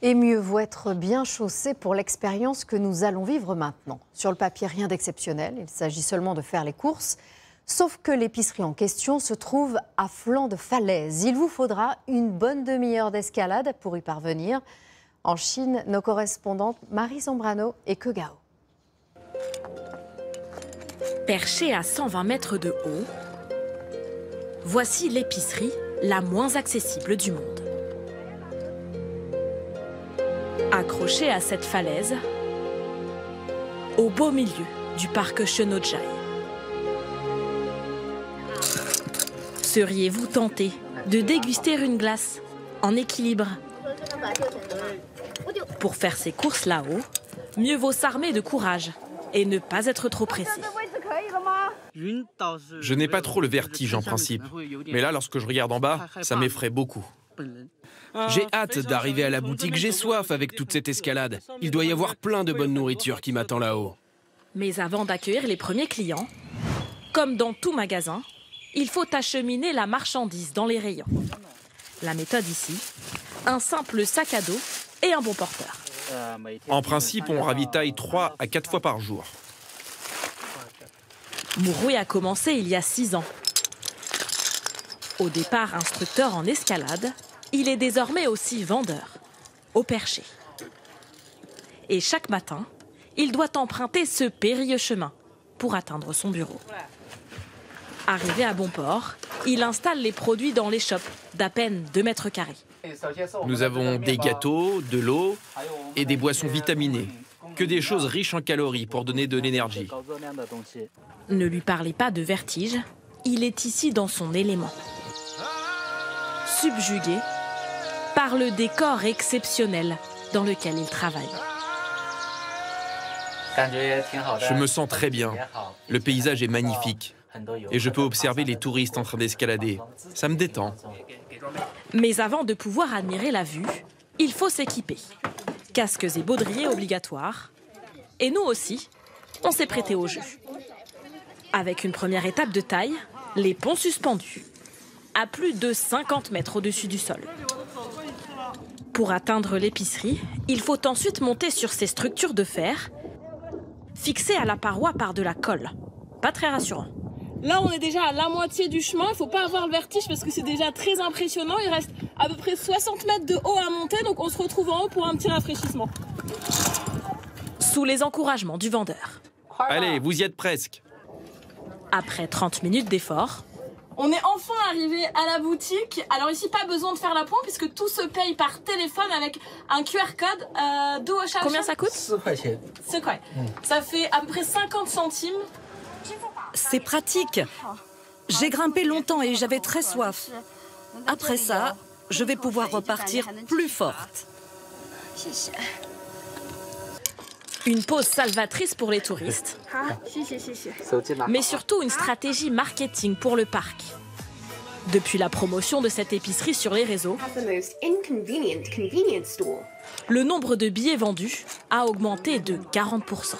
Et mieux vaut être bien chaussé pour l'expérience que nous allons vivre maintenant. Sur le papier, rien d'exceptionnel, il s'agit seulement de faire les courses. Sauf que l'épicerie en question se trouve à flanc de falaise. Il vous faudra une bonne demi-heure d'escalade pour y parvenir. En Chine, nos correspondantes Marie Zambrano et Ke Gao. Perchée à 120 mètres de haut, voici l'épicerie la moins accessible du monde. Accrochée à cette falaise, au beau milieu du parc Shenhoujiai. Seriez-vous tenté de déguster une glace en équilibre? Pour faire ses courses là-haut, mieux vaut s'armer de courage et ne pas être trop pressé. Je n'ai pas trop le vertige en principe, mais là, lorsque je regarde en bas, ça m'effraie beaucoup. J'ai hâte d'arriver à la boutique, j'ai soif avec toute cette escalade. Il doit y avoir plein de bonne nourriture qui m'attend là-haut. Mais avant d'accueillir les premiers clients, comme dans tout magasin, il faut acheminer la marchandise dans les rayons. La méthode ici, un simple sac à dos et un bon porteur. En principe, on ravitaille 3 à 4 fois par jour. Mouroué a commencé il y a 6 ans. Au départ instructeur en escalade, il est désormais aussi vendeur, au perché. Et chaque matin, il doit emprunter ce périlleux chemin pour atteindre son bureau. Arrivé à bon port, il installe les produits dans les shops d'à peine 2 mètres carrés. Nous avons des gâteaux, de l'eau et des boissons vitaminées. Que des choses riches en calories pour donner de l'énergie. Ne lui parlez pas de vertige, il est ici dans son élément. Subjugué par le décor exceptionnel dans lequel il travaille. Je me sens très bien. Le paysage est magnifique. Et je peux observer les touristes en train d'escalader. Ça me détend. Mais avant de pouvoir admirer la vue, il faut s'équiper. Casques et baudriers obligatoires. Et nous aussi, on s'est prêté au jeu. Avec une première étape de taille, les ponts suspendus, à plus de 50 mètres au-dessus du sol. Pour atteindre l'épicerie, il faut ensuite monter sur ces structures de fer, fixées à la paroi par de la colle. Pas très rassurant. Là, on est déjà à la moitié du chemin. Il ne faut pas avoir le vertige parce que c'est déjà très impressionnant. Il reste à peu près 60 mètres de haut à monter, donc on se retrouve en haut pour un petit rafraîchissement. Sous les encouragements du vendeur. Allez, vous y êtes presque. Après 30 minutes d'effort, on est enfin arrivé à la boutique. Alors ici, pas besoin de faire la pointe puisque tout se paye par téléphone avec un QR code. Combien ça coûte? 4 块. Ça fait à peu près 50 centimes. C'est pratique. J'ai grimpé longtemps et j'avais très soif. Après ça, je vais pouvoir repartir plus forte. Une pause salvatrice pour les touristes, mais surtout une stratégie marketing pour le parc. Depuis la promotion de cette épicerie sur les réseaux, le nombre de billets vendus a augmenté de 40%.